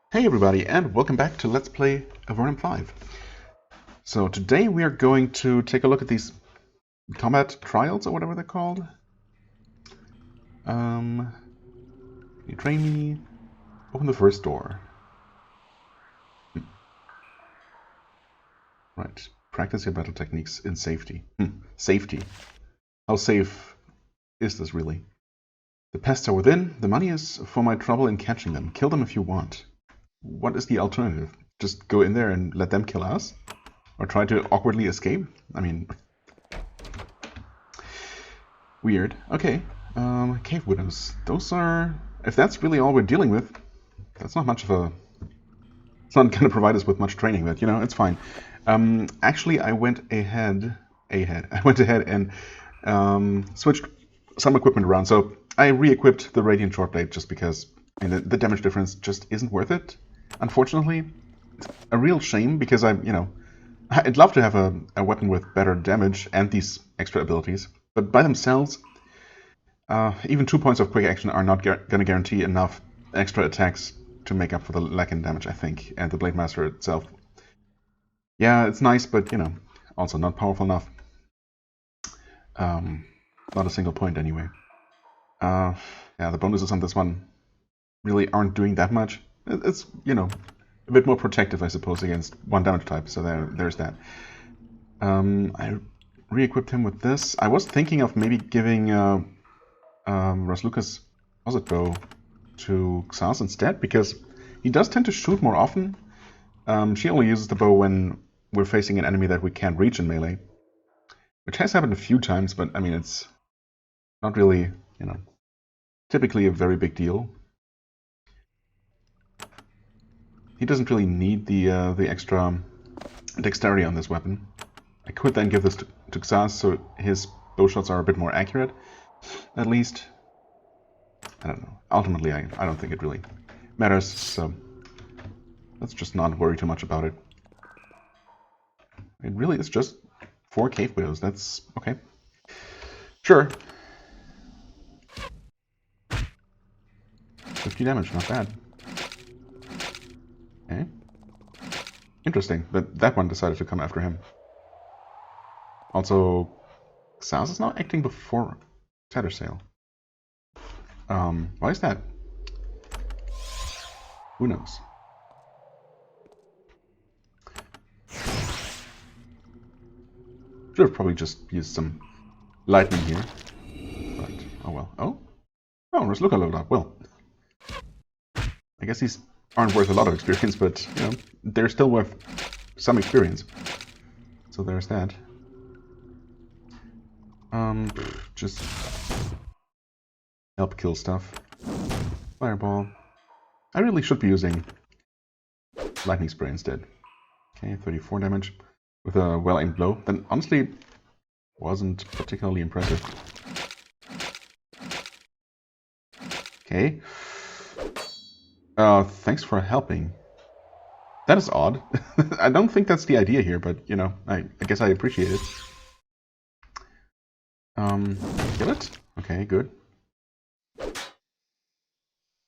Hey everybody, and welcome back to Let's Play Avernum 5. So today we are going to take a look at these combat trials, or whatever they're called. You train me. Open the first door. Right. Practice your battle techniques in safety. Safety. How safe is this really? The pests are within. The money is for my trouble in catching them. Kill them if you want. What is the alternative? Just go in there and let them kill us? Or try to awkwardly escape? I mean... Weird. Okay. Cave widows. Those are... If that's really all we're dealing with, that's not much of a... It's not going to provide us with much training, but, you know, it's fine. Actually, I went ahead and switched some equipment around. So I re-equipped the Radiant Shortblade just because the damage difference just isn't worth it. Unfortunately, it's a real shame because I'd love to have a weapon with better damage and these extra abilities, but by themselves, even 2 points of quick action are not going to guarantee enough extra attacks to make up for the lack in damage, I think. And the Blade Master itself, yeah, it's nice, but also not powerful enough. Not a single point anyway. Yeah, the bonuses on this one really aren't doing that much. It's, a bit more protective, I suppose, against one damage type, so there's that. I re-equipped him with this. I was thinking of maybe giving Rasluka's Posset Bow to Xas instead, because he does tend to shoot more often. She only uses the bow when we're facing an enemy that we can't reach in melee, which has happened a few times, but I mean, it's not really, typically a very big deal. He doesn't really need the extra dexterity on this weapon. I could then give this to Xas so his bow shots are a bit more accurate, at least. I don't know. Ultimately, I don't think it really matters, so let's just not worry too much about it. It really is just 4 cave widows. That's okay. Sure. 50 damage, not bad. Okay. Interesting, but that one decided to come after him. Also, Xas is now acting before Tattersail. Why is that? Who knows? Should have probably just used some lightning here. But, oh well. Oh, Rasluka leveled up. Well, I guess these aren't worth a lot of experience, but, they're still worth some experience. So there's that. Just help kill stuff. Fireball. I really should be using lightning spray instead. Okay, 34 damage with a well-aimed blow. Then honestly, wasn't particularly impressive. Okay. Thanks for helping. That is odd. I don't think that's the idea here, but, I guess I appreciate it. Kill it? Okay, good.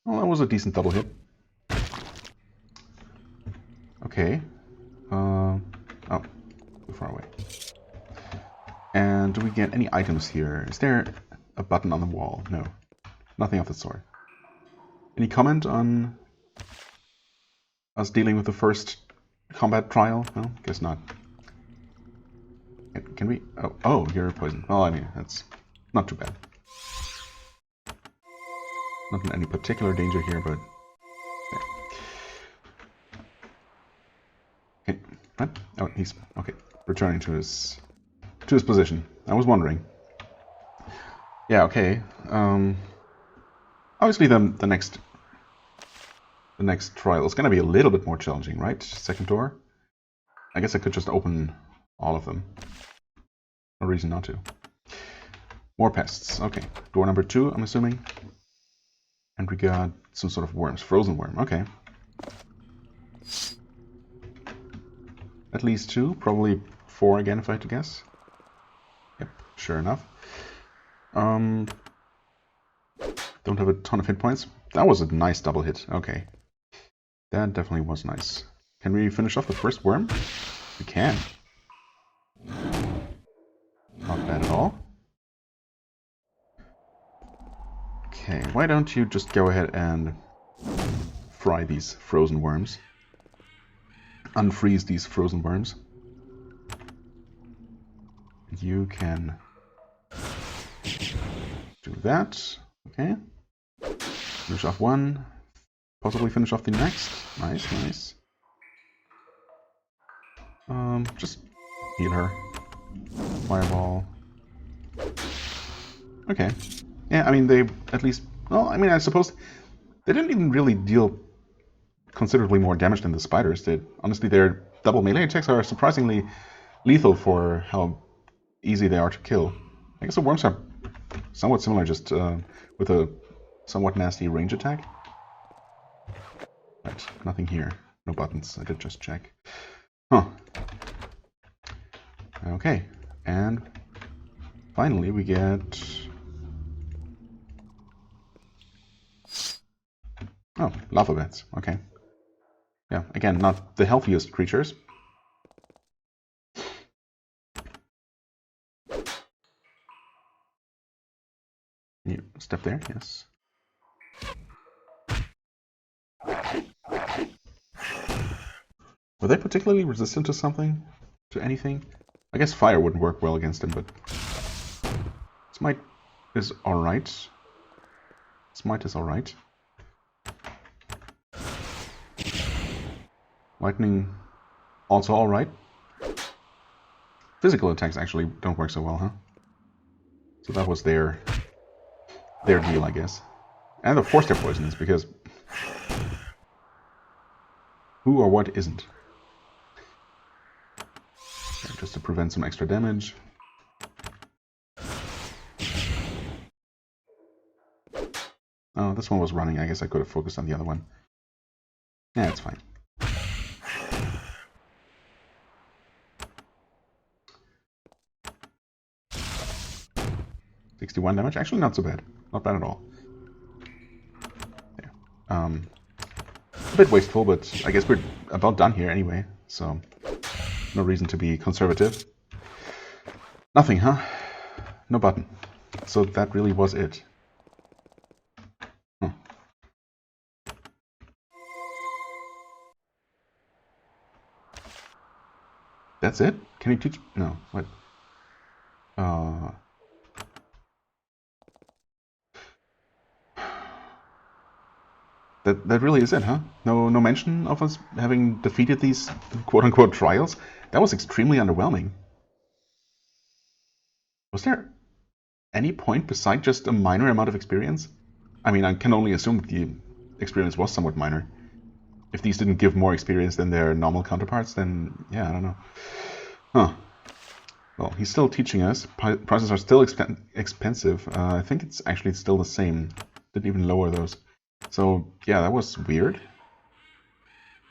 Well, that was a decent double hit. Okay. Oh, too far away. And do we get any items here? Is there a button on the wall? No. Nothing of the sort. Any comment on us dealing with the first combat trial? No, guess not. Can we? Oh, you're poisoned. Well, I mean, that's not too bad. Not in any particular danger here, but... Okay. What? Oh, he's... Okay. Returning to his position. I was wondering. Yeah, okay. Obviously the next trial is going to be a little bit more challenging, right? Second door. I guess I could just open all of them. No reason not to. More pests. Okay. Door number 2, I'm assuming. And we got some sort of worms. Frozen worm. Okay. At least 2. Probably 4 again, if I had to guess. Yep. Sure enough. Don't have a ton of hit points. That was a nice double hit. Okay. That definitely was nice. Can we finish off the first worm? We can. Not bad at all. Okay, why don't you just go ahead and fry these frozen worms. Unfreeze these frozen worms. You can do that. Okay. Finish off one. Possibly finish off the next. Nice, nice. Just heal her. Fireball. Okay. Yeah, I mean, they at least... Well, I mean, I suppose they didn't even really deal considerably more damage than the spiders did. Honestly, their double melee attacks are surprisingly lethal for how easy they are to kill. I guess the worms are somewhat similar, just with a somewhat nasty range attack. Right, nothing here. No buttons. I did just check. Huh. Okay, and finally we get... Oh, lava bats. Okay. Yeah, again, not the healthiest creatures. You step there, yes. Were they particularly resistant to something? To anything? I guess fire wouldn't work well against them, but... Smite is alright. Smite is alright. Lightning also alright. Physical attacks actually don't work so well, huh? So that was their deal, I guess. And of course they're poisonous, because who or what isn't? Okay, just to prevent some extra damage. Oh, this one was running. I guess I could have focused on the other one. Yeah, it's fine. 61 damage. Actually, not so bad. Not bad at all. There. A bit wasteful, but I guess we're about done here anyway, so no reason to be conservative. Nothing, huh? No button. So that really was it. Huh. That's it? Can you teach? No. What? That really is it, huh? No mention of us having defeated these quote-unquote trials? That was extremely underwhelming. Was there any point beside just a minor amount of experience? I mean, I can only assume that the experience was somewhat minor. If these didn't give more experience than their normal counterparts, then yeah, I don't know. Huh. Well, he's still teaching us. Prices are still expensive. I think it's actually still the same. Didn't even lower those. So, yeah, that was weird.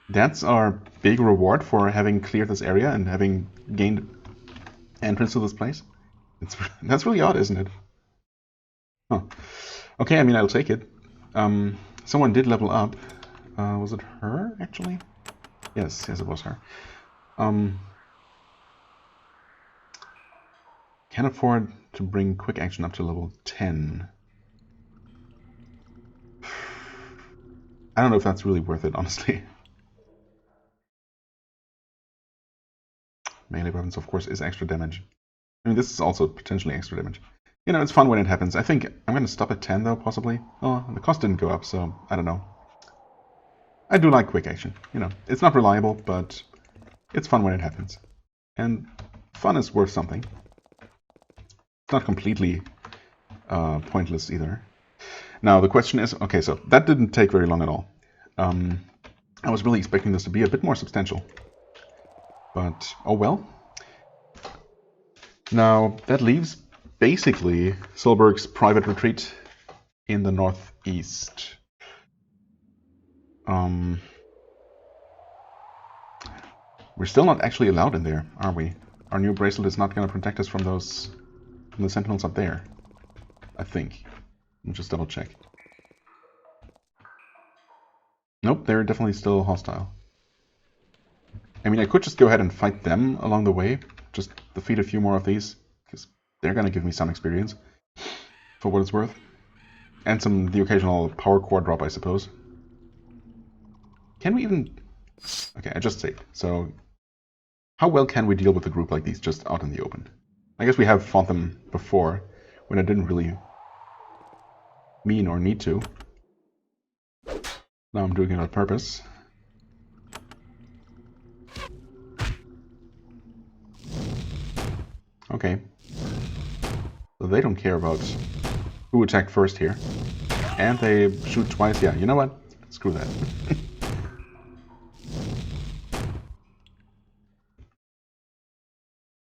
That's our big reward for having cleared this area and having gained entrance to this place. That's really odd, isn't it? Huh. Okay, I mean, I'll take it. Someone did level up. Was it her, actually? Yes, it was her. Can afford to bring quick action up to level 10. I don't know if that's really worth it, honestly. Melee weapons, of course, is extra damage. I mean, this is also potentially extra damage. You know, it's fun when it happens. I think I'm going to stop at 10, though, possibly. Oh, the cost didn't go up, so I don't know. I do like quick action. You know, it's not reliable, but it's fun when it happens. And fun is worth something. It's not completely pointless either. Now, the question is, okay, so that didn't take very long at all. I was really expecting this to be a bit more substantial. But, oh well. Now, that leaves basically Solberg's private retreat in the northeast. We're still not actually allowed in there, are we? Our new bracelet is not going to protect us from the sentinels up there. I think. Let me just double check. Nope, they're definitely still hostile. I mean, I could just go ahead and fight them along the way. Just defeat a few more of these, because they're going to give me some experience, for what it's worth. And the occasional power core drop, I suppose. Can we even... Okay, I just saved. So, how well can we deal with a group like these just out in the open? I guess we have fought them before, when I didn't really mean or need to. Now I'm doing it on purpose. Okay. So they don't care about who attacked first here. And they shoot twice. Yeah, you know what? Screw that.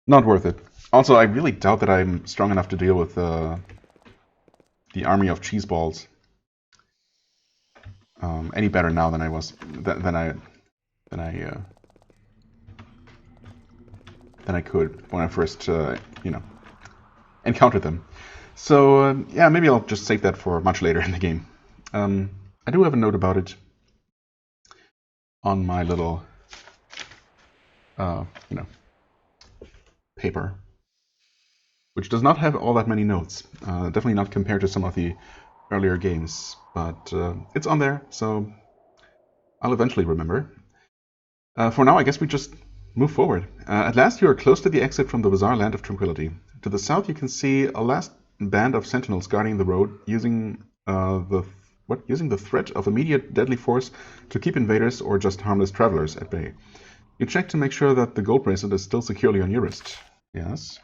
Not worth it. Also, I really doubt that I'm strong enough to deal with the army of cheese balls any better now than I was than I could when I first encountered them. So yeah, maybe I'll just save that for much later in the game. I do have a note about it on my little paper, which does not have all that many notes. Definitely not compared to some of the earlier games, but it's on there, so I'll eventually remember. For now, I guess we just move forward. At last, you are close to the exit from the bizarre land of Tranquility. To the south, you can see a last band of sentinels guarding the road, using the threat of immediate deadly force to keep invaders or just harmless travelers at bay. You check to make sure that the gold bracelet is still securely on your wrist. Yes.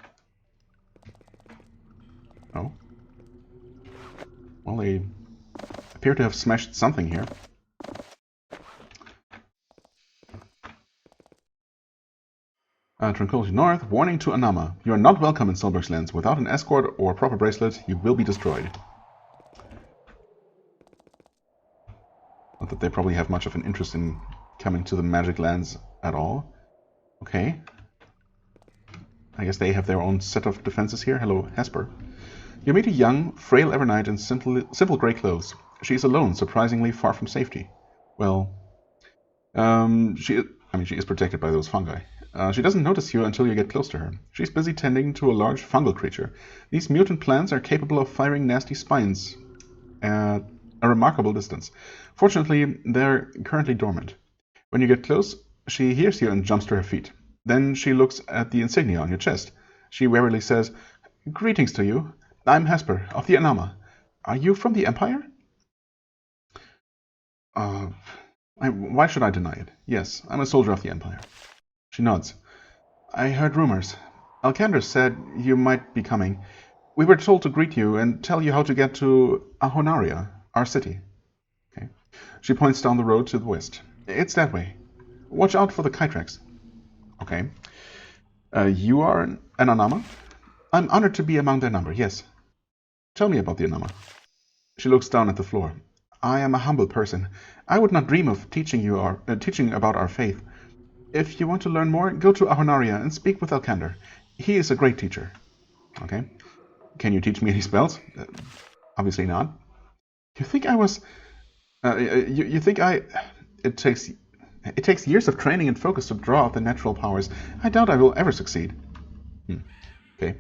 Oh. Well, they appear to have smashed something here. Tranquility North, warning to Anama. You are not welcome in Solberg's lands. Without an escort or proper bracelet, you will be destroyed. Not that they probably have much of an interest in coming to the magic lands at all. Okay. I guess they have their own set of defenses here. Hello, Hesper. You meet a young, frail Evernight in simple grey clothes. She is alone, surprisingly far from safety. Well, she is protected by those fungi. She doesn't notice you until you get close to her. She's busy tending to a large fungal creature. These mutant plants are capable of firing nasty spines at a remarkable distance. Fortunately, they're currently dormant. When you get close, she hears you and jumps to her feet. Then she looks at the insignia on your chest. She warily says, "Greetings to you. I'm Hesper, of the Anama. Are you from the Empire?" Why should I deny it? Yes, I'm a soldier of the Empire. She nods. I heard rumors. Alcander said you might be coming. We were told to greet you and tell you how to get to Ahonaria, our city. Okay. She points down the road to the west. It's that way. Watch out for the Kytrax. Okay. You are an Anama? I'm honored to be among their number, yes. Tell me about the Anama. She looks down at the floor. I am a humble person. I would not dream of teaching about our faith. If you want to learn more, go to Ahonaria and speak with Alcander. He is a great teacher. Okay. Can you teach me any spells? Obviously not. You think I was... you think I... It takes years of training and focus to draw out the natural powers. I doubt I will ever succeed. Okay.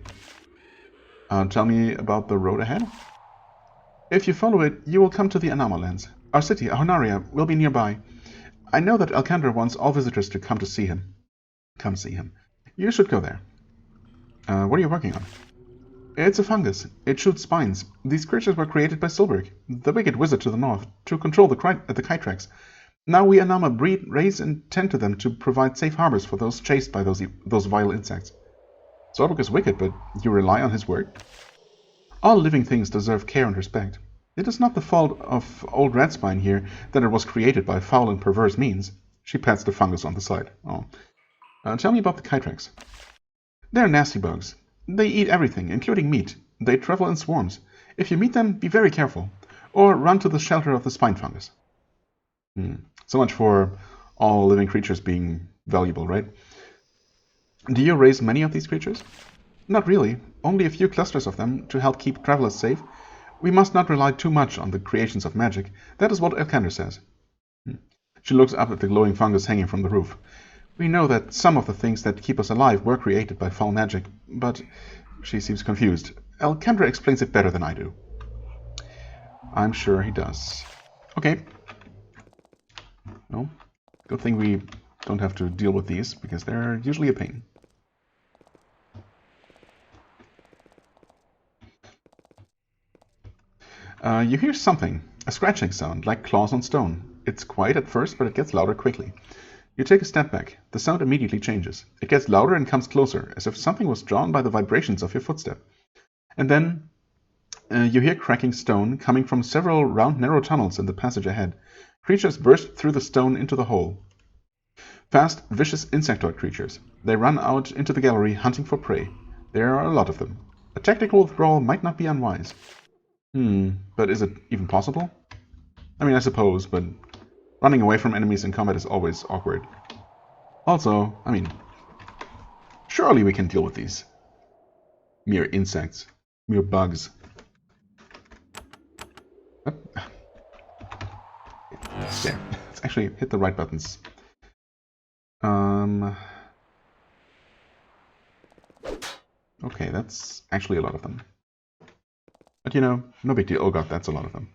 Tell me about the road ahead. If you follow it, you will come to the Anama lands. Our city, Ahonaria, will be nearby. I know that Alcander wants all visitors to come see him. Come see him. You should go there. What are you working on? It's a fungus. It shoots spines. These creatures were created by Solberg, the wicked wizard to the north, to control the Kytrax. Now we Anama breed, raise, and tend to them to provide safe harbors for those chased by those vile insects. Solberg is wicked, but you rely on his word? All living things deserve care and respect. It is not the fault of old Ratspine here that it was created by foul and perverse means. She pats the fungus on the side. Oh. Tell me about the Kytrax. They're nasty bugs. They eat everything, including meat. They travel in swarms. If you meet them, be very careful. Or run to the shelter of the spine fungus. So much for all living creatures being valuable, right? Do you raise many of these creatures? Not really. Only a few clusters of them to help keep travelers safe. We must not rely too much on the creations of magic. That is what Alcander says. She looks up at the glowing fungus hanging from the roof. We know that some of the things that keep us alive were created by foul magic, but she seems confused. Alcander explains it better than I do. I'm sure he does. Okay. No. Good thing we don't have to deal with these, because they're usually a pain. You hear something. A scratching sound, like claws on stone. It's quiet at first, but it gets louder quickly. You take a step back. The sound immediately changes. It gets louder and comes closer, as if something was drawn by the vibrations of your footstep. And then you hear cracking stone coming from several round, narrow tunnels in the passage ahead. Creatures burst through the stone into the hole. Fast, vicious insectoid creatures. They run out into the gallery, hunting for prey. There are a lot of them. A tactical withdrawal might not be unwise. But is it even possible? I mean, I suppose, but running away from enemies in combat is always awkward. Also, I mean, surely we can deal with these. Mere insects. Mere bugs. There. Let's actually hit the right buttons. Okay, that's actually a lot of them. But you know, no big deal. Oh god, that's a lot of them.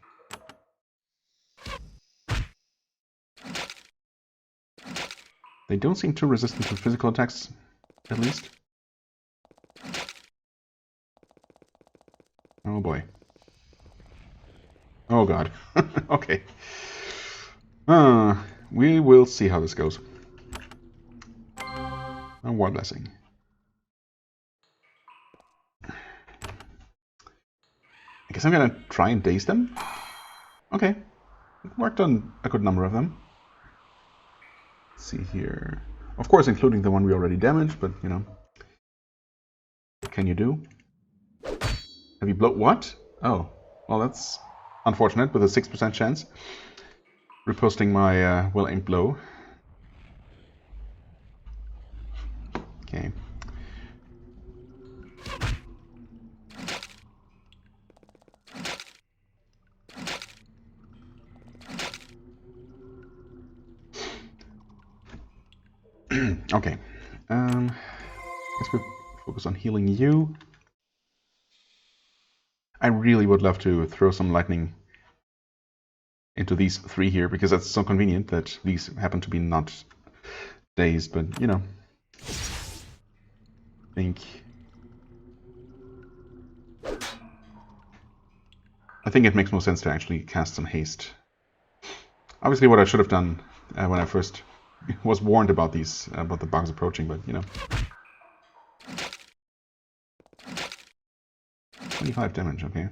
They don't seem too resistant to physical attacks, at least. Oh boy. Oh god. Okay. We will see how this goes. A war blessing. I guess I'm gonna try and daze them. Okay. It worked on a good number of them. Let's see here. Of course, including the one we already damaged, but you know. What can you do? Have you blown? What? Oh. Well, that's unfortunate, with a 6% chance. Reposting my well-aimed blow. Okay. Okay. Guess we focus on healing you. I really would love to throw some lightning into these three here, because that's so convenient that these happen to be not dazed, but you know. I think it makes more sense to actually cast some haste. Obviously what I should have done when I first was warned about these, about the bugs approaching, but you know. 25 damage, okay.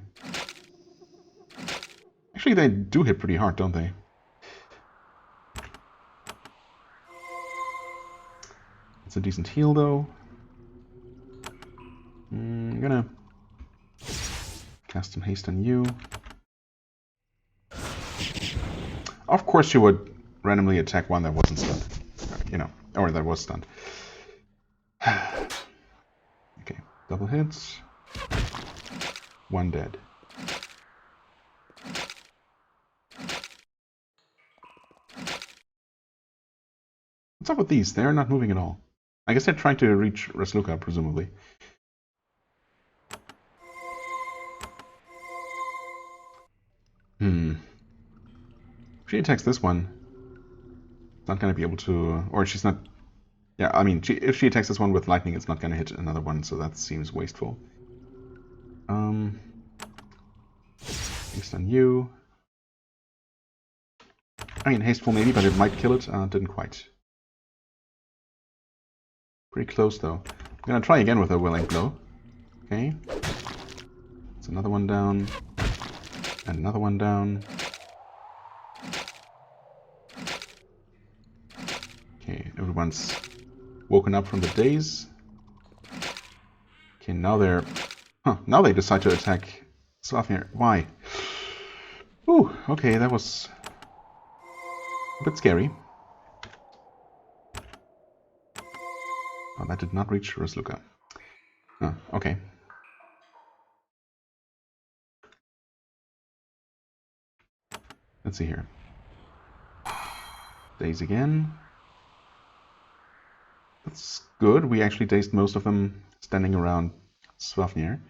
Actually, they do hit pretty hard, don't they? It's a decent heal, though. I'm gonna cast some haste on you. Of course you would randomly attack one that wasn't stunned. You know, or that was stunned. Okay, double hits. One dead. What's up with these? They're not moving at all. I guess they're trying to reach Rasluka, presumably. If she attacks this one, it's not going to be able to... Or she's not... Yeah, I mean, if she attacks this one with lightning, it's not going to hit another one, so that seems wasteful. Haste on you. I mean, hasteful maybe, but it might kill it. Didn't quite. Pretty close, though. I'm going to try again with a well-aimed blow. Okay. It's another one down. And another one down. Okay, everyone's woken up from the daze. Okay, now they're... Huh, now they decide to attack Slavnir. Why? Ooh, okay, that was a bit scary. Oh, that did not reach Rasluka. Oh, okay. Let's see here. Daze again. That's good. We actually dazed most of them standing around Swafnir.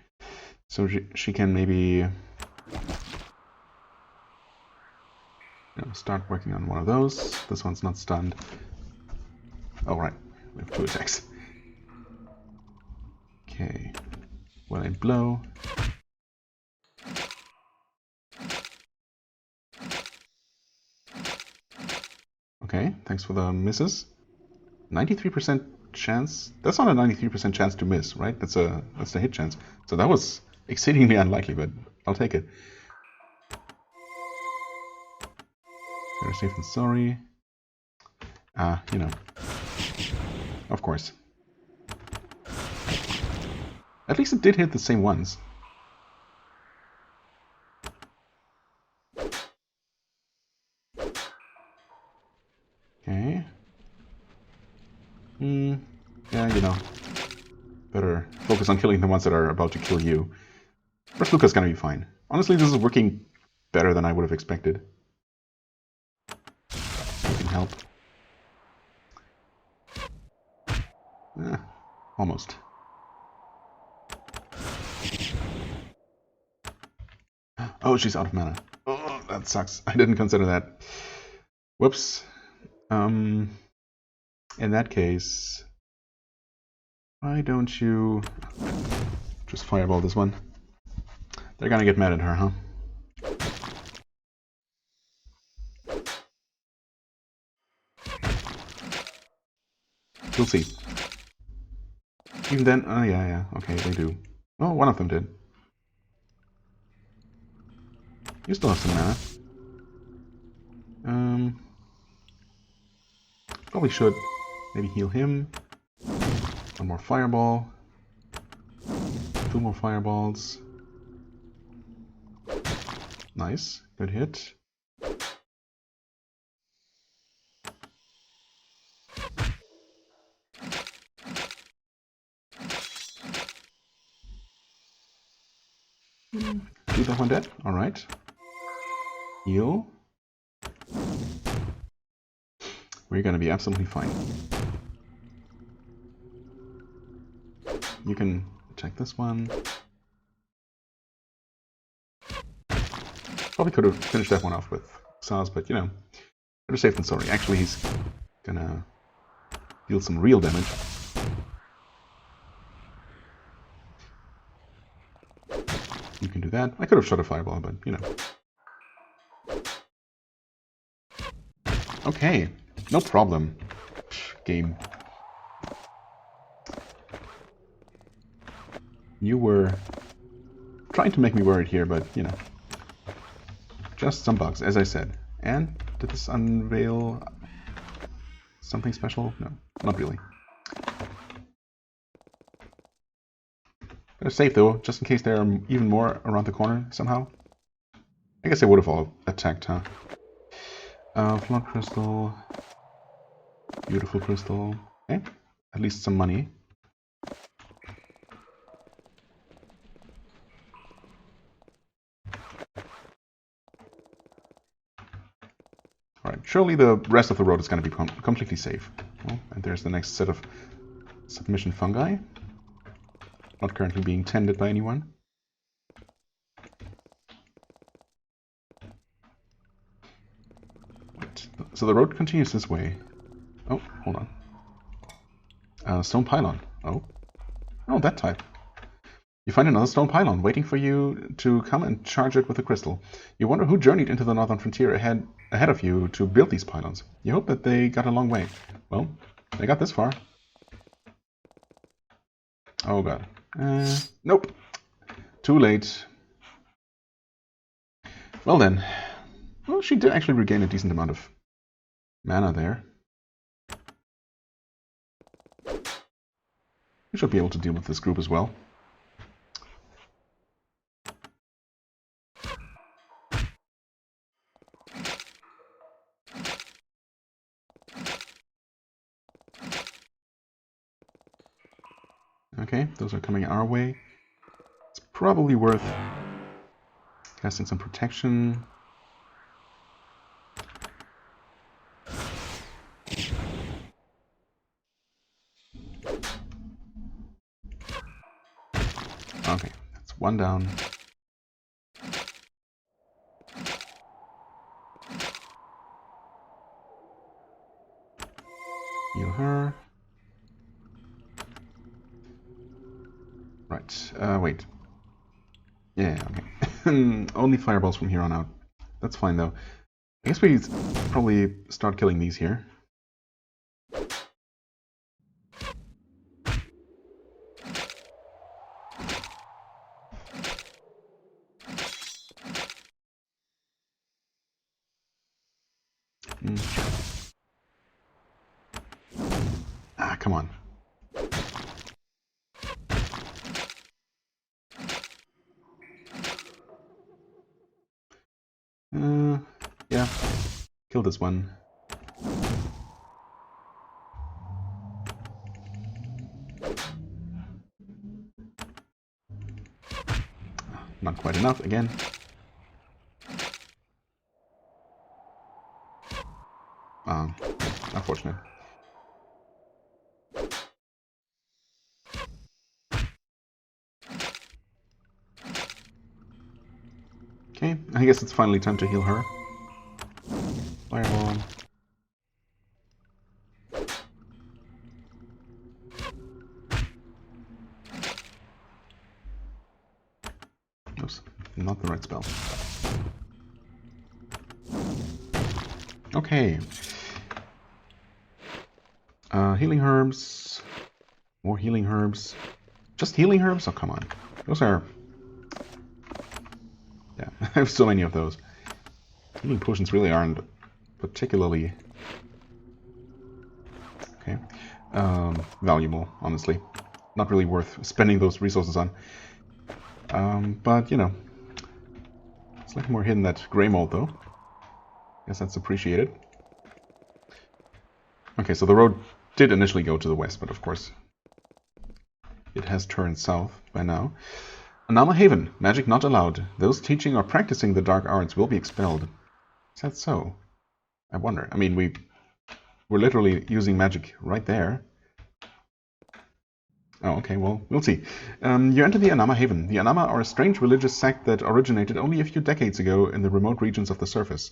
So she can maybe start working on one of those. This one's not stunned. Oh, right. We have 2 attacks. Okay. Well, I blow. Okay, thanks for the misses. 93% chance. That's not a 93% chance to miss, right? That's the hit chance. So that was exceedingly unlikely, but I'll take it. Better safe than sorry. You know. Of course. At least it did hit the same ones. Okay. Yeah, you know. Better focus on killing the ones that are about to kill you. First Luca's gonna be fine. Honestly, this is working better than I would have expected. You can help. Almost. Oh, she's out of mana. Oh, that sucks. I didn't consider that. Whoops. In that case, why don't you just fireball this one? They're gonna get mad at her, huh? We'll see. Even then, oh yeah, okay, they do. Oh, one of them did. You still have some mana. Probably should maybe heal him. One more fireball. 2 more fireballs. Nice, good hit. Shoot that one dead. Alright. Heal. We're gonna be absolutely fine. You can attack this one. Probably could have finished that one off with Saz, but you know, better safe than sorry. Actually, he's gonna deal some real damage. You can do that. I could have shot a fireball, but you know. Okay, no problem. Game. You were trying to make me worried here, but you know. Just some bugs, as I said. And did this unveil something special? No, not really. Better safe though, just in case there are even more around the corner somehow. I guess they would have all attacked, huh? Flood crystal. Beautiful crystal. Okay, at least some money. Alright, surely the rest of the road is going to be completely safe. Oh, and there's the next set of submission fungi. Not currently being tended by anyone. Right. So the road continues this way. Oh, hold on. Stone pylon. Oh. Oh, that type. You find another stone pylon waiting for you to come and charge it with a crystal. You wonder who journeyed into the northern frontier ahead of you to build these pylons. You hope that they got a long way. Well, they got this far. Oh god. Nope. Too late. Well then. Well, she did actually regain a decent amount of mana there. We should be able to deal with this group as well. Okay, those are coming our way. It's probably worth casting some protection. Okay, that's one down. Heal her. Right, wait. Yeah, okay. Only fireballs from here on out. That's fine, though. I guess we probably start killing these here. Ah, come on. Yeah. Kill this one. Not quite enough again. Unfortunate. Okay, I guess it's finally time to heal her. Fireball. Oops, not the right spell. Okay. Healing herbs. More healing herbs. Just healing herbs? Oh, come on. Those are... Yeah, I have so many of those. Healing potions really aren't particularly... Okay. Valuable, honestly. Not really worth spending those resources on. But, you know. Slightly more hidden that grey mold, though. Guess that's appreciated. Okay, so the road did initially go to the west, but of course it has turned south by now. Anama Haven. Magic not allowed. Those teaching or practicing the dark arts will be expelled. Is that so? I wonder. I mean, we're literally using magic right there. Oh, okay, well, we'll see. You enter the Anama Haven. The Anama are a strange religious sect that originated only a few decades ago in the remote regions of the surface.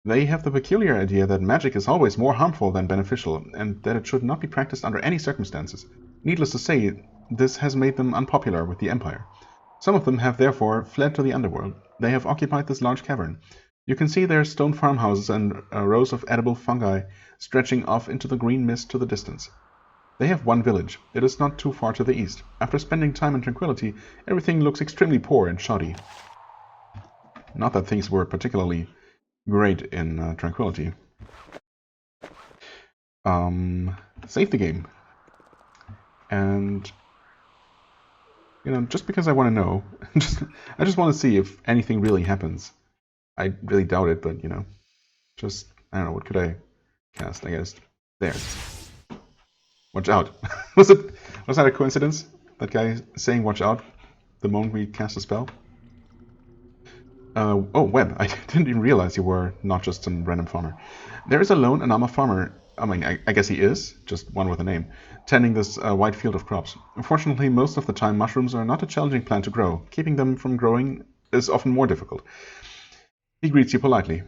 They have the peculiar idea that magic is always more harmful than beneficial, and that it should not be practiced under any circumstances. Needless to say, this has made them unpopular with the Empire. Some of them have therefore fled to the underworld. They have occupied this large cavern. You can see their stone farmhouses and rows of edible fungi stretching off into the green mist to the distance. They have one village. It is not too far to the east. After spending time in Tranquility, everything looks extremely poor and shoddy. Not that things were particularly great in Tranquility. Save the game. And, you know, just because I want to know, I just want to see if anything really happens. I really doubt it, but, you know, just, I don't know, what could I cast, I guess. There. Watch out. Was that a coincidence? That guy saying watch out the moment we cast a spell? Oh, Webb. I didn't even realize you were not just some random farmer. There is a lone Anama farmer, I mean, I guess he is, just one with a name, tending this wide field of crops. Unfortunately, most of the time mushrooms are not a challenging plant to grow. Keeping them from growing is often more difficult. He greets you politely.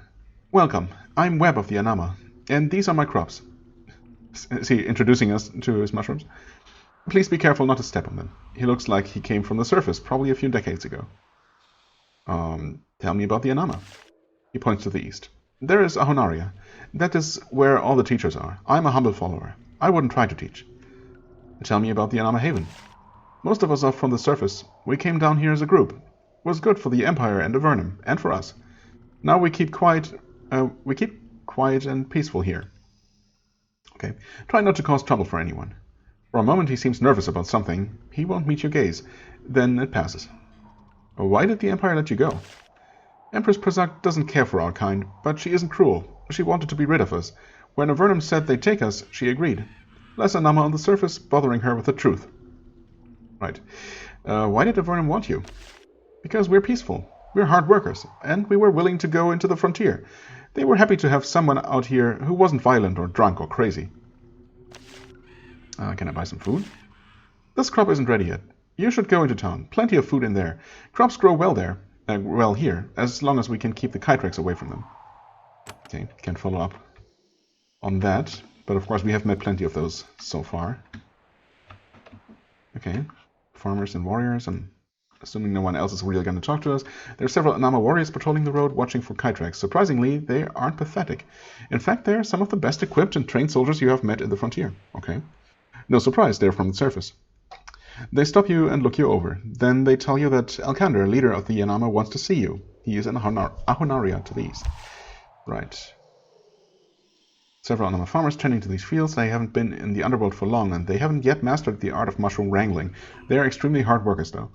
Welcome, I'm Webb of the Anama, and these are my crops. Is he introducing us to his mushrooms? Please be careful not to step on them. He looks like he came from the surface, probably a few decades ago. Tell me about the Anama. He points to the east. There is Ahonaria. That is where all the teachers are. I'm a humble follower. I wouldn't try to teach. Tell me about the Anama Haven. Most of us are from the surface. We came down here as a group. It was good for the Empire and Avernum, and for us. Now we keep quiet and peaceful here. Okay. Try not to cause trouble for anyone. For a moment he seems nervous about something. He won't meet your gaze. Then it passes. Why did the Empire let you go? Empress Prazak doesn't care for our kind, but she isn't cruel. She wanted to be rid of us. When Avernum said they'd take us, she agreed. Less Anama on the surface, bothering her with the truth. Right. Why did Avernum want you? Because we're peaceful. We're hard workers, and we were willing to go into the frontier. They were happy to have someone out here who wasn't violent or drunk or crazy. Can I buy some food? This crop isn't ready yet. You should go into town. Plenty of food in there. Crops grow well there. Well here, as long as we can keep the kytrax away from them. Okay, can follow up on that. But of course we have met plenty of those so far. Okay, farmers and warriors, and assuming no one else is really going to talk to us, there are several Anama Warriors patrolling the road watching for kytrax. Surprisingly, they aren't pathetic. In fact, they're some of the best equipped and trained soldiers you have met in the frontier. Okay. No surprise, they're from the surface. They stop you and look you over. Then they tell you that Alcander, leader of the Anama, wants to see you. He is in Ahonaria to the east. Right. Several Anama farmers tending to these fields. They haven't been in the underworld for long, and they haven't yet mastered the art of mushroom wrangling. They are extremely hard workers, though.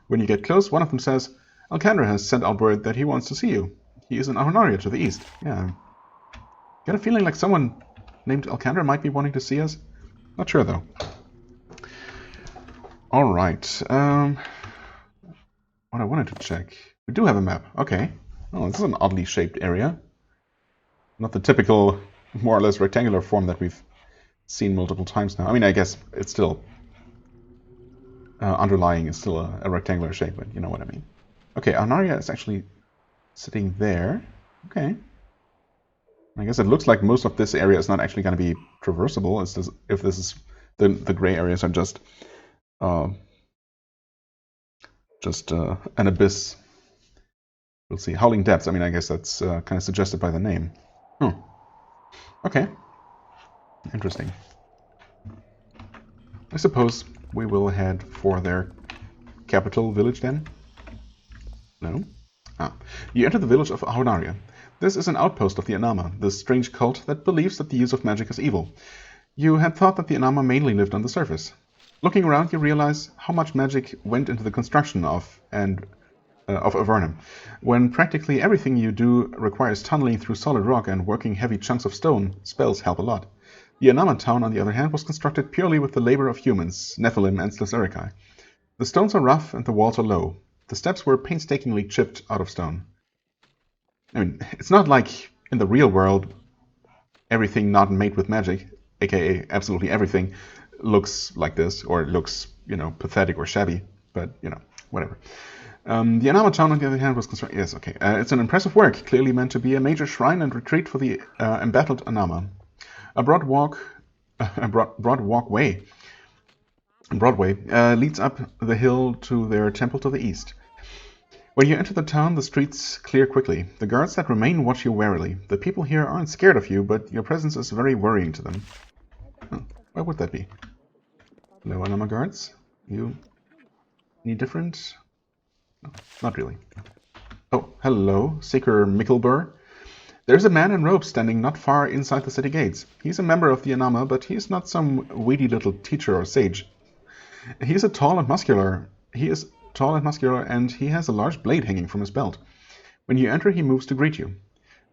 When you get close, one of them says, Alcander has sent out word that he wants to see you. He is in Ahonaria to the east. Yeah. Get a feeling like someone named Alcander might be wanting to see us? Not sure, though. Alright. What I wanted to check. We do have a map. Okay. Oh, this is an oddly shaped area. Not the typical, more or less rectangular form that we've seen multiple times now. I mean, I guess it's still... underlying is still a rectangular shape, but you know what I mean. Okay, Ahonaria is actually sitting there. Okay. I guess it looks like most of this area is not actually going to be traversable. It's just, if this is... The gray areas are just an abyss. We'll see. Howling Depths. I mean, I guess that's kind of suggested by the name. Hmm. Okay. Interesting. I suppose we will head for their capital village then? No? Ah. You enter the village of Ahonaria. This is an outpost of the Anama, this strange cult that believes that the use of magic is evil. You had thought that the Anama mainly lived on the surface. Looking around, you realize how much magic went into the construction of Avernum, when practically everything you do requires tunneling through solid rock and working heavy chunks of stone. Spells help a lot. The Anama town, on the other hand, was constructed purely with the labor of humans, Nephilim and Slithurikai. The stones are rough and the walls are low. The steps were painstakingly chipped out of stone. I mean, it's not like in the real world, everything not made with magic, aka absolutely everything, looks like this, or looks, pathetic or shabby, but, whatever. The Anama town, on the other hand, was constructed... Yes, okay. It's an impressive work, clearly meant to be a major shrine and retreat for the embattled Anama. A broad walkway leads up the hill to their temple to the east. When you enter the town, the streets clear quickly. The guards that remain watch you warily. The people here aren't scared of you, but your presence is very worrying to them. Oh, why would that be? Hello, Anama Guards. You any different? No, not really. Oh, hello, Secker Meena. There's a man in robes standing not far inside the city gates. He's a member of the Anama, but he's not some weedy little teacher or sage. He is tall and muscular, and he has a large blade hanging from his belt. When you enter, he moves to greet you.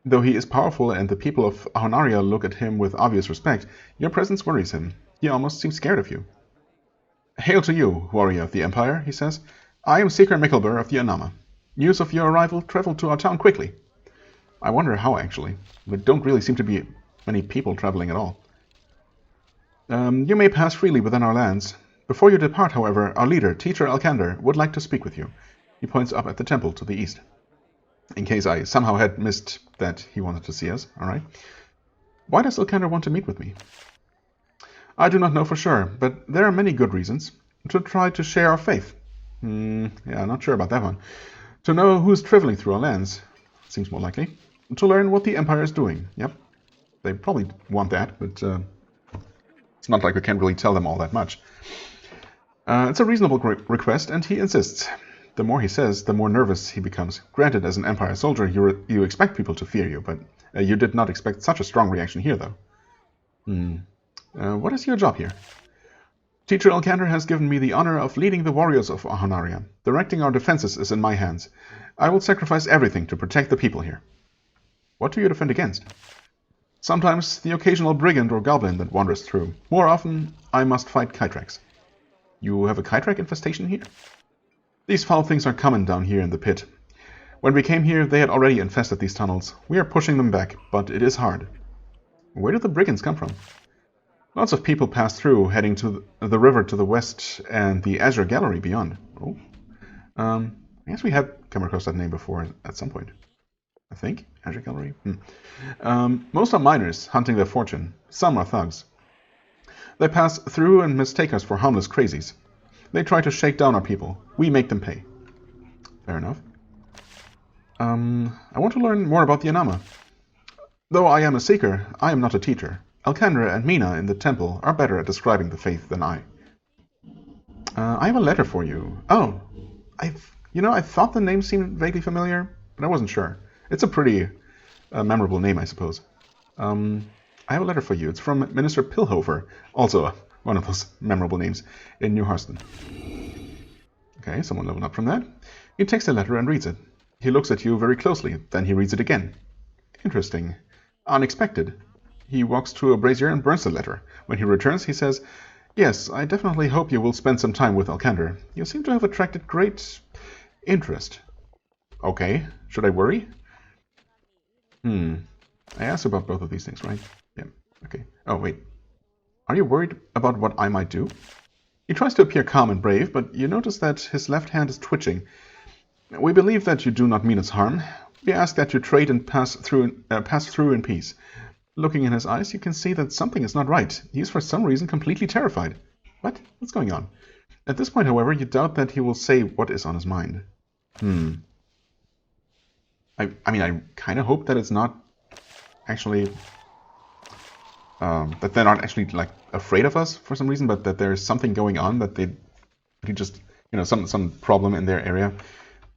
Though he is powerful and the people of Ahonaria look at him with obvious respect, your presence worries him. He almost seems scared of you. Hail to you, warrior of the Empire, he says. I am Secker Meena of the Anama. News of your arrival traveled to our town quickly. I wonder how, actually. There don't really seem to be many people traveling at all. You may pass freely within our lands. Before you depart, however, our leader, Teacher Alcander, would like to speak with you. He points up at the temple to the east. In case I somehow had missed that he wanted to see us, alright? Why does Alcander want to meet with me? I do not know for sure, but there are many good reasons. To try to share our faith. Yeah, not sure about that one. To know who's traveling through our lands. Seems more likely. To learn what the Empire is doing. Yep. They probably want that, but it's not like we can really tell them all that much. It's a reasonable request, and he insists. The more he says, the more nervous he becomes. Granted, as an Empire soldier, you expect people to fear you, but you did not expect such a strong reaction here, though. What is your job here? Teacher Alcander has given me the honor of leading the warriors of Ahonaria. Directing our defenses is in my hands. I will sacrifice everything to protect the people here. What do you defend against? Sometimes the occasional brigand or goblin that wanders through. More often, I must fight kytrax. You have a kytrax infestation here? These foul things are common down here in the pit. When we came here, they had already infested these tunnels. We are pushing them back, but it is hard. Where do the brigands come from? Lots of people pass through, heading to the river to the west and the Azure Gallery beyond. Oh. I guess we have come across that name before at some point. I think. Azure Gallery? Most are miners, hunting their fortune. Some are thugs. They pass through and mistake us for harmless crazies. They try to shake down our people. We make them pay. Fair enough. I want to learn more about the Anama. Though I am a seeker, I am not a teacher. Alcander and Meena in the temple are better at describing the faith than I. I have a letter for you. Oh, I thought the name seemed vaguely familiar, but I wasn't sure. It's a pretty memorable name, I suppose. I have a letter for you. It's from Minister Pilhofer, also one of those memorable names, in New Harston. Okay, someone leveled up from that. He takes the letter and reads it. He looks at you very closely, then he reads it again. Interesting. Unexpected. He walks to a brazier and burns the letter. When he returns, he says, "Yes, I definitely hope you will spend some time with Alcander. You seem to have attracted great interest." Okay, should I worry? I asked about both of these things, right? Yeah, okay. Oh, wait. Are you worried about what I might do? He tries to appear calm and brave, but you notice that his left hand is twitching. We believe that you do not mean us harm. We ask that you trade and pass through in peace. Looking in his eyes, you can see that something is not right. He is for some reason completely terrified. What? What's going on? At this point, however, you doubt that he will say what is on his mind. I mean, I kind of hope that it's not actually... that they're not actually, like, afraid of us for some reason, but that there's something going on that he just... some problem in their area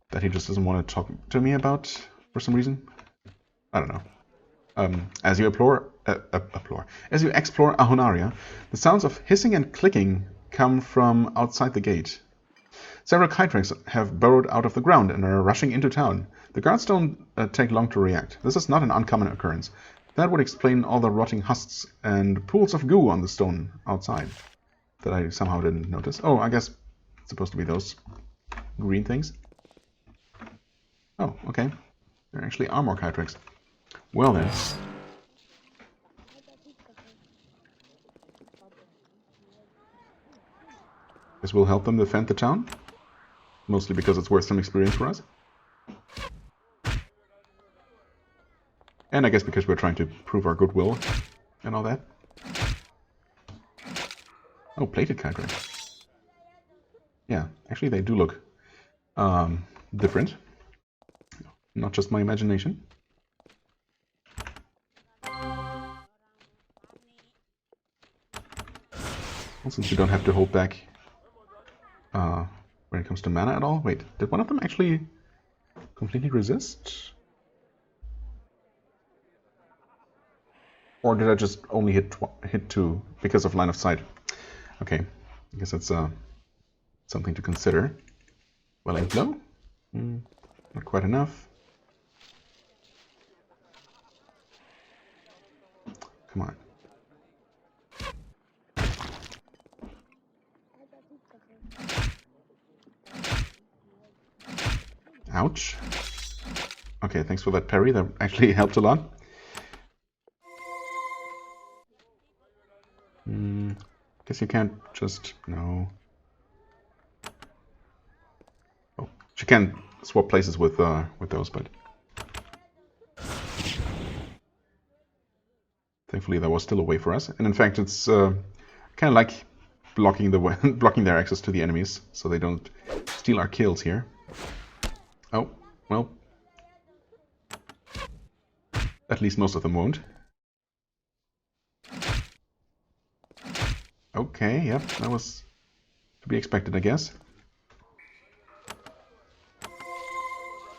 that he just doesn't want to talk to me about for some reason. I don't know. As you explore Ahonaria, the sounds of hissing and clicking come from outside the gate. Several kytreks have burrowed out of the ground and are rushing into town. The guards don't take long to react. This is not an uncommon occurrence. That would explain all the rotting husks and pools of goo on the stone outside that I somehow didn't notice. Oh, I guess it's supposed to be those green things. Oh, okay. There actually are more kytreks. Well then. This will help them defend the town. Mostly because it's worth some experience for us. And I guess because we're trying to prove our goodwill and all that. Oh, plated kytrek. Yeah, actually they do look different. Not just my imagination. Well, since you don't have to hold back when it comes to mana at all. Wait, did one of them actually completely resist? Or did I just only hit two because of line of sight? Okay, I guess that's something to consider. Well, aimed low? Not quite enough. Come on. Ouch. Okay, thanks for that parry. That actually helped a lot. Guess you can't just... No. Oh, she can swap places with those, but... Thankfully, there was still a way for us. And in fact, it's kind of like blocking their access to the enemies, so they don't steal our kills here. Oh, well. At least most of them won't. Okay, yep, that was to be expected, I guess.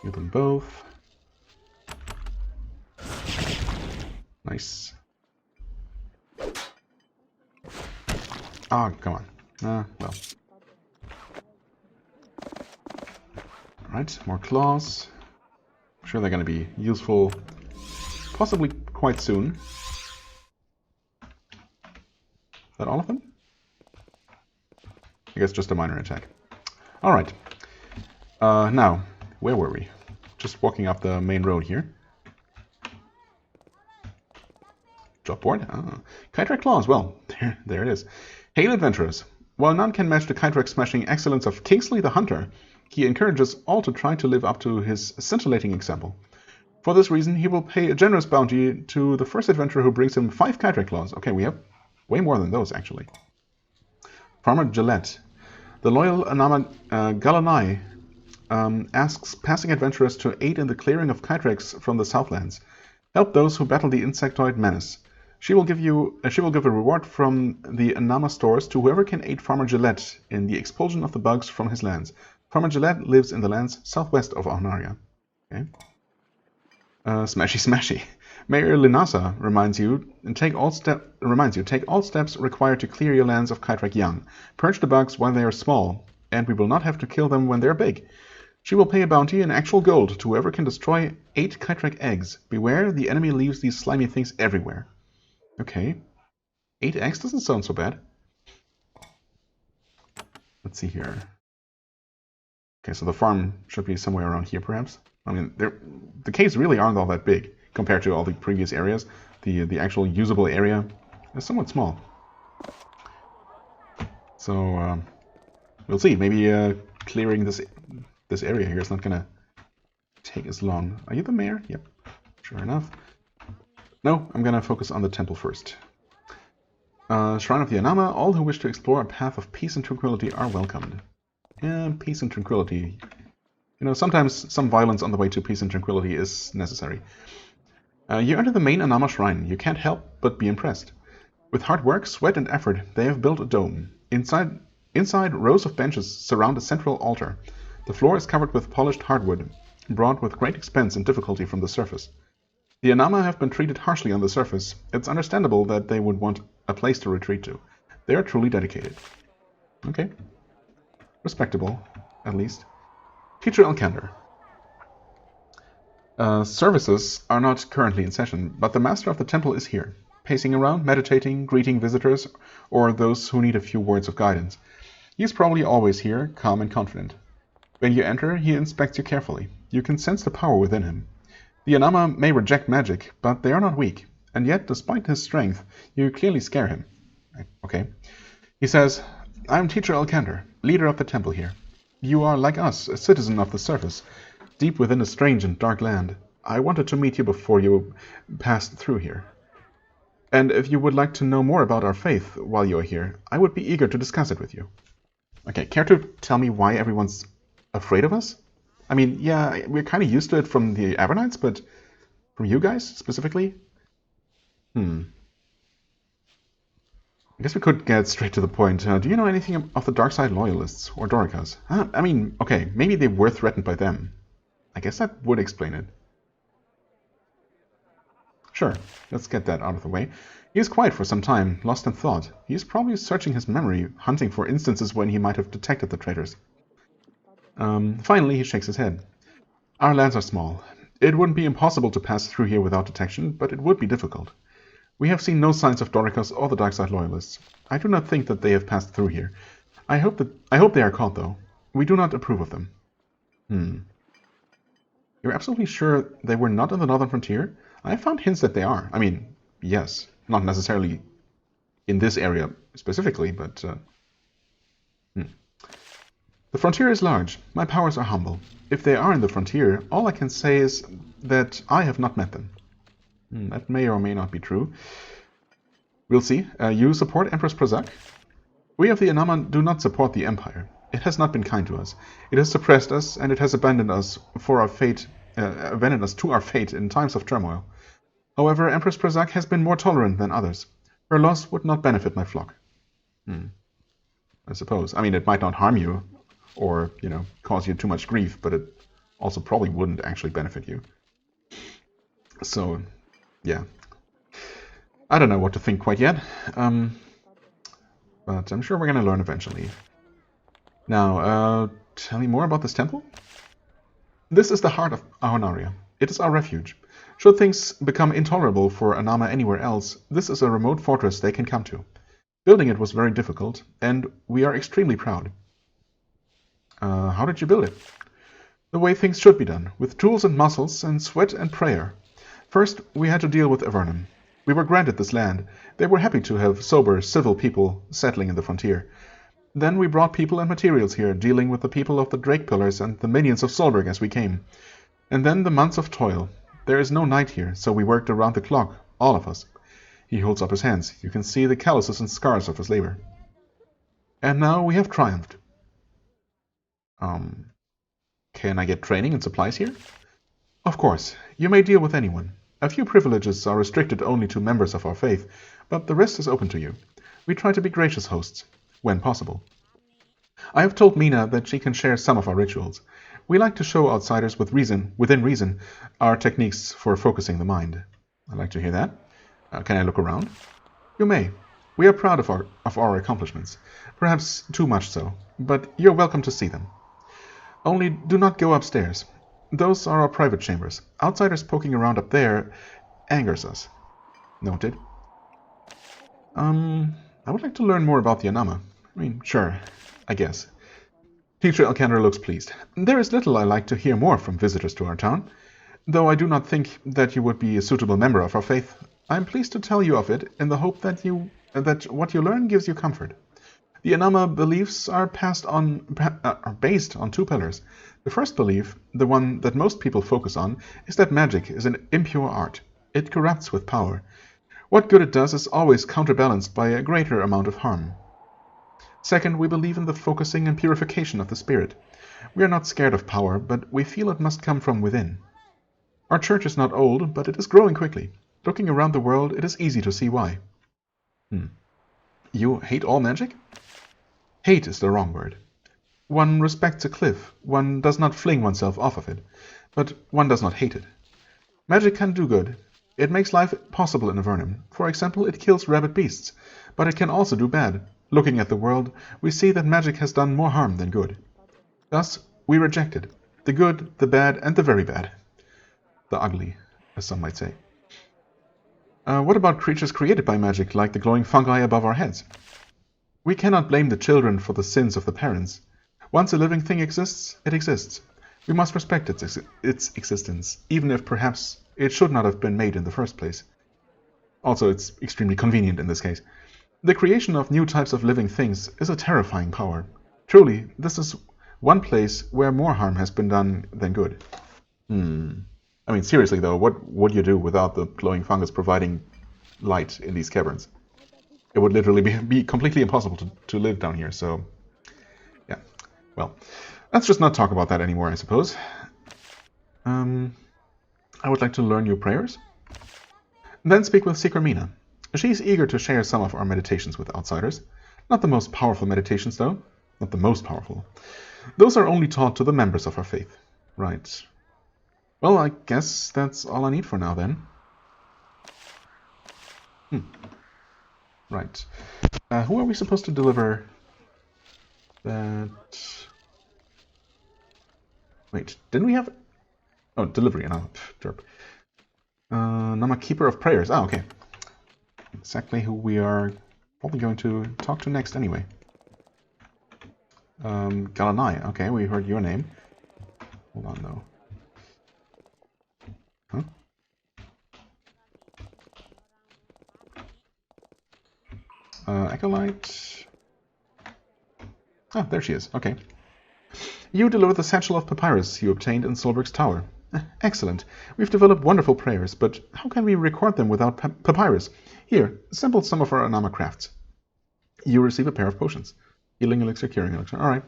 Kill them both. Nice. Ah, come on. Well. Alright, more claws. I'm sure they're going to be useful, possibly quite soon. Is that all of them? I guess just a minor attack. Alright. Now, where were we? Just walking up the main road here. Drop board? Ah. Kytrak Claws, well, there it is. Hail adventurers. While none can match the Kytrak smashing excellence of Kingsley the Hunter, he encourages all to try to live up to his scintillating example. For this reason, he will pay a generous bounty to the first adventurer who brings him 5 Kytrak Claws. Okay, we have way more than those, actually. Farmer Gillette. The loyal Anama Galanai asks passing adventurers to aid in the clearing of Kytraks from the Southlands. Help those who battle the insectoid menace. She will give a reward from the Anama stores to whoever can aid Farmer Gillette in the expulsion of the bugs from his lands. Farmer Gillette lives in the lands southwest of Alnaria. Okay. Smashy Smashy. Mayor Linasa reminds you take all steps required to clear your lands of Kytrak young. Purge the bugs while they are small, and we will not have to kill them when they are big. She will pay a bounty in actual gold to whoever can destroy 8 Kytrak eggs. Beware, the enemy leaves these slimy things everywhere. Okay. 8 eggs doesn't sound so bad. Let's see here. Okay, so the farm should be somewhere around here, perhaps. I mean, the caves really aren't all that big compared to all the previous areas. The actual usable area is somewhat small. So, we'll see. Maybe clearing this area here is not going to take as long. Are you the mayor? Yep, sure enough. No, I'm going to focus on the temple first. Shrine of the Anama. All who wish to explore a path of peace and tranquility are welcomed. And peace and tranquility. You know, sometimes some violence on the way to peace and tranquility is necessary. You enter the main Anama shrine. You can't help but be impressed. With hard work, sweat, and effort, they have built a dome. Inside, rows of benches surround a central altar. The floor is covered with polished hardwood, brought with great expense and difficulty from the surface. The Anama have been treated harshly on the surface. It's understandable that they would want a place to retreat to. They are truly dedicated. Okay. Respectable, at least. Teacher Alcander. Services are not currently in session, but the master of the temple is here, pacing around, meditating, greeting visitors, or those who need a few words of guidance. He is probably always here, calm and confident. When you enter, he inspects you carefully. You can sense the power within him. The Anama may reject magic, but they are not weak, and yet, despite his strength, you clearly scare him. Okay. He says, I am Teacher Alcander, leader of the temple here. You are, like us, a citizen of the surface, deep within a strange and dark land. I wanted to meet you before you passed through here. And if you would like to know more about our faith while you are here, I would be eager to discuss it with you. Okay, care to tell me why everyone's afraid of us? I mean, yeah, we're kind of used to it from the Avernites, but from you guys, specifically? I guess we could get straight to the point. Do you know anything of the dark side loyalists, or Dorikas? I mean, okay, maybe they were threatened by them. I guess that would explain it. Sure, let's get that out of the way. He is quiet for some time, lost in thought. He is probably searching his memory, hunting for instances when he might have detected the traitors. Finally, he shakes his head. Our lands are small. It wouldn't be impossible to pass through here without detection, but it would be difficult. We have seen no signs of Dorikas or the Darkside Loyalists. I do not think that they have passed through here. I hope they are caught, though. We do not approve of them. You're absolutely sure they were not on the northern frontier? I found hints that they are. I mean, yes, not necessarily in this area specifically, but... The frontier is large. My powers are humble. If they are in the frontier, all I can say is that I have not met them. That may or may not be true. We'll see. You support Empress Prazak? We of the Anama do not support the Empire. It has not been kind to us. It has suppressed us, and it has abandoned us for our fate, abandoned us to our fate in times of turmoil. However, Empress Prazak has been more tolerant than others. Her loss would not benefit my flock. I suppose. I mean, it might not harm you, or, you know, cause you too much grief, but it also probably wouldn't actually benefit you. So, yeah. I don't know what to think quite yet, but I'm sure we're going to learn eventually. Now, tell me more about this temple? This is the heart of Alnaria. It is our refuge. Should things become intolerable for Anama anywhere else, this is a remote fortress they can come to. Building it was very difficult, and we are extremely proud. How did you build it? The way things should be done, with tools and muscles, and sweat and prayer. First, we had to deal with Avernum. We were granted this land. They were happy to have sober, civil people settling in the frontier. Then we brought people and materials here, dealing with the people of the Drake Pillars and the minions of Solberg as we came. And then the months of toil. There is no night here, so we worked around the clock, all of us. He holds up his hands. You can see the calluses and scars of his labor. And now we have triumphed. Can I get training and supplies here? Of course. You may deal with anyone. A few privileges are restricted only to members of our faith, but the rest is open to you. We try to be gracious hosts, when possible. I have told Meena that she can share some of our rituals. We like to show outsiders within reason, our techniques for focusing the mind. I'd like to hear that. Can I look around? You may. We are proud of our accomplishments. Perhaps too much so, but you're welcome to see them. Only do not go upstairs. Those are our private chambers. Outsiders poking around up there angers us. Noted. I would like to learn more about the Anama. I mean, sure, I guess. Teacher Alcander looks pleased. There is little I like to hear more from visitors to our town. Though I do not think that you would be a suitable member of our faith, I am pleased to tell you of it in the hope that what you learn gives you comfort. The Anama beliefs are based on two pillars. The first belief, the one that most people focus on, is that magic is an impure art. It corrupts with power. What good it does is always counterbalanced by a greater amount of harm. Second, we believe in the focusing and purification of the spirit. We are not scared of power, but we feel it must come from within. Our church is not old, but it is growing quickly. Looking around the world, it is easy to see why. You hate all magic? Hate is the wrong word. One respects a cliff. One does not fling oneself off of it. But one does not hate it. Magic can do good. It makes life possible in Avernum. For example, it kills rabid beasts. But it can also do bad. Looking at the world, we see that magic has done more harm than good. Thus, we reject it. The good, the bad, and the very bad. The ugly, as some might say. What about creatures created by magic, like the glowing fungi above our heads? We cannot blame the children for the sins of the parents. Once a living thing exists, it exists. We must respect its existence, even if perhaps it should not have been made in the first place. Also, it's extremely convenient in this case. The creation of new types of living things is a terrifying power. Truly, this is one place where more harm has been done than good. I mean, seriously though, what would you do without the glowing fungus providing light in these caverns? It would literally be completely impossible to live down here, so... yeah, well, let's just not talk about that anymore, I suppose. I would like to learn your prayers. Then speak with Secker Meena. She is eager to share some of our meditations with outsiders. Not the most powerful meditations, though. Not the most powerful. Those are only taught to the members of our faith. Right. Well, I guess that's all I need for now, then. Right. Who are we supposed to deliver that... Wait, didn't we have... Oh, delivery, Anama. Derp. Anama Keeper of Prayers. Ah, okay. Exactly who we are probably going to talk to next anyway. Galanai. Okay, we heard your name. Hold on, though. Huh? Acolyte. Ah, there she is. Okay. You deliver the satchel of papyrus you obtained in Solberg's tower. Excellent. We've developed wonderful prayers, but how can we record them without papyrus? Here, sample some of our Anama crafts. You receive a pair of potions. Healing elixir, curing elixir. Alright.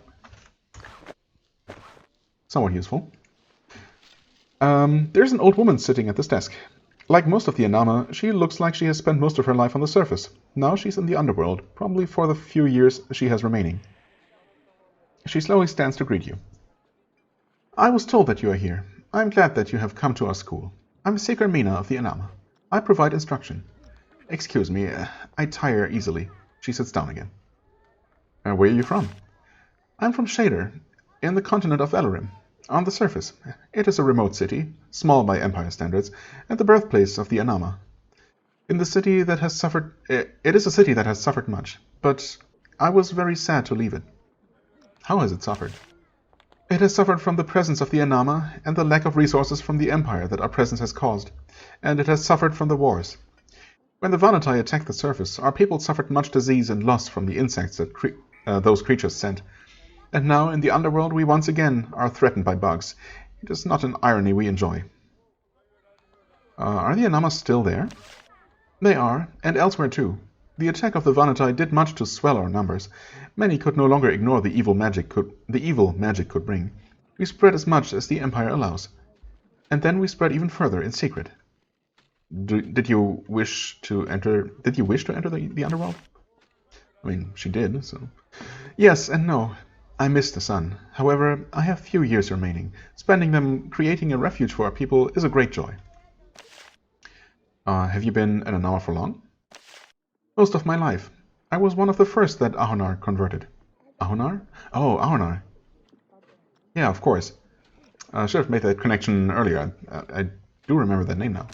Somewhat useful. There's an old woman sitting at this desk. Like most of the Anama, she looks like she has spent most of her life on the surface. Now she's in the underworld, probably for the few years she has remaining. She slowly stands to greet you. I was told that you are here. I'm glad that you have come to our school. I'm Secker Meena of the Anama. I provide instruction. Excuse me, I tire easily. She sits down again. Where are you from? I'm from Shader, in the continent of Avernum. On the surface, it is a remote city, small by Empire standards, and the birthplace of the Anama. It is a city that has suffered much, but I was very sad to leave it. How has it suffered? It has suffered from the presence of the Anama and the lack of resources from the Empire that our presence has caused, and it has suffered from the wars. When the Vanatai attacked the surface, our people suffered much disease and loss from the insects that those creatures sent. And now, in the underworld, we once again are threatened by bugs. It is not an irony we enjoy. Are the Anamas still there? They are, and elsewhere too. The attack of the Vanatai did much to swell our numbers. Many could no longer ignore the evil magic could bring. We spread as much as the Empire allows. And then we spread even further in secret. Did you wish to enter the underworld? I mean, she did, so... Yes and no. I miss the sun. However, I have few years remaining. Spending them creating a refuge for our people is a great joy. Have you been an Anama for long? Most of my life. I was one of the first that Ahonar converted. Ahonar? Oh, Ahonar. Yeah, of course. I should have made that connection earlier. I do remember that name now.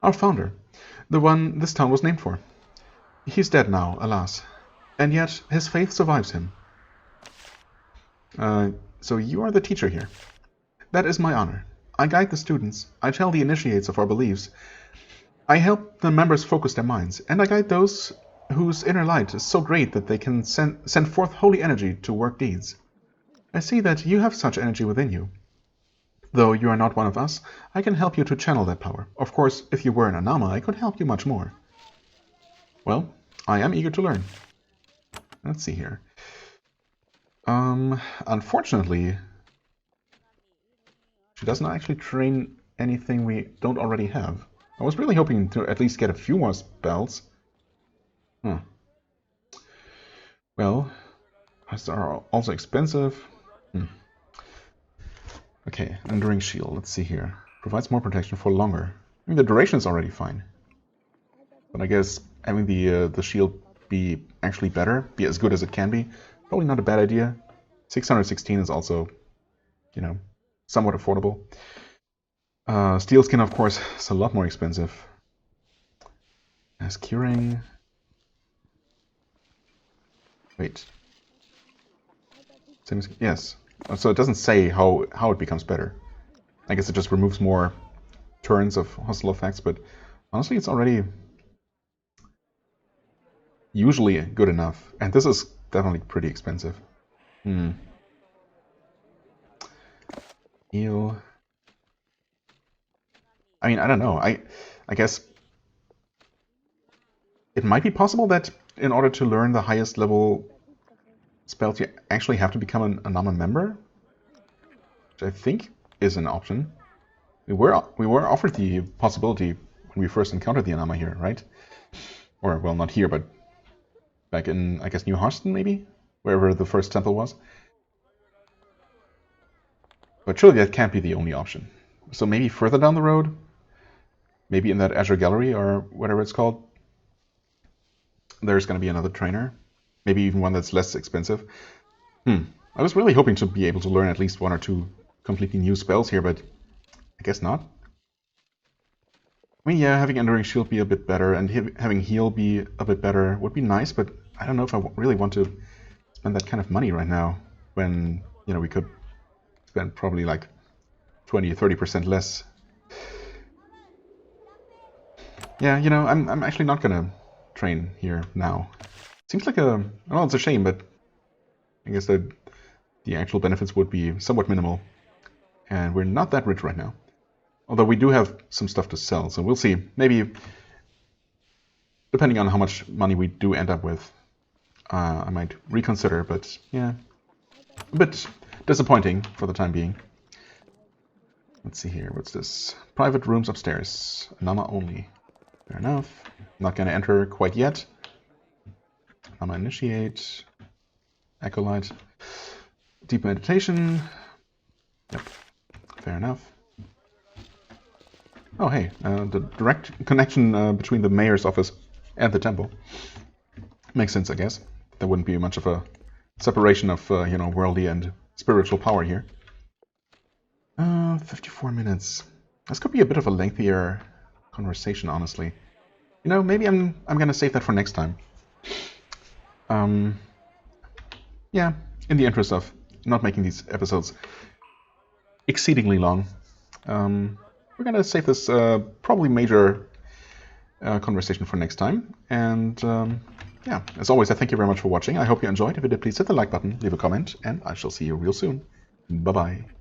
Our founder. The one this town was named for. He's dead now, alas. And yet, his faith survives him. So you are the teacher here. That is my honor. I guide the students. I tell the initiates of our beliefs. I help the members focus their minds, and I guide those whose inner light is so great that they can send forth holy energy to work deeds. I see that you have such energy within you. Though you are not one of us, I can help you to channel that power. Of course, if you were an Anama, I could help you much more. Well, I am eager to learn. Let's see here. Unfortunately, she doesn't actually train anything we don't already have. I was really hoping to at least get a few more spells. Well, these are also expensive. Okay, Enduring Shield. Let's see here. Provides more protection for longer. I mean, the duration is already fine. But I guess having the shield be actually better, be as good as it can be, probably not a bad idea. 616 is also, you know, somewhat affordable. Steel Skin, of course, is a lot more expensive. As curing... Wait. Yes. So it doesn't say how it becomes better. I guess it just removes more turns of hostile effects, but honestly it's already usually good enough. And this is definitely pretty expensive. Heal. I mean, I don't know. I guess it might be possible that in order to learn the highest level spells, you actually have to become an Anama member, which I think is an option. We were offered the possibility when we first encountered the Anama here, right? Or, well, not here, but back in, I guess, New Harston, maybe? Wherever the first temple was. But surely that can't be the only option. So maybe further down the road, maybe in that Azure Gallery or whatever it's called, there's going to be another trainer. Maybe even one that's less expensive. I was really hoping to be able to learn at least one or two completely new spells here, but I guess not. I mean, yeah, having Enduring Shield be a bit better and having Heal be a bit better would be nice, but I don't know if I really want to spend that kind of money right now when, you know, we could spend probably like 20-30% less. Yeah, you know, I'm actually not gonna train here now. Seems like well, it's a shame, but I guess that the actual benefits would be somewhat minimal. And we're not that rich right now. Although we do have some stuff to sell, so we'll see. Maybe, depending on how much money we do end up with, I might reconsider, but yeah, a bit disappointing for the time being. Let's see here, what's this? Private rooms upstairs, Anama only. Fair enough. Not gonna enter quite yet. Anama Initiate, Acolyte, Deep Meditation. Yep, fair enough. Oh hey, the direct connection between the mayor's office and the temple. Makes sense, I guess. There wouldn't be much of a separation of, you know, worldly and spiritual power here. 54 minutes. This could be a bit of a lengthier conversation, honestly. You know, maybe I'm gonna save that for next time. Yeah, in the interest of not making these episodes exceedingly long, we're gonna save this probably major conversation for next time. And yeah, as always, I thank you very much for watching. I hope you enjoyed. If you did, please hit the like button, leave a comment, and I shall see you real soon. Bye-bye.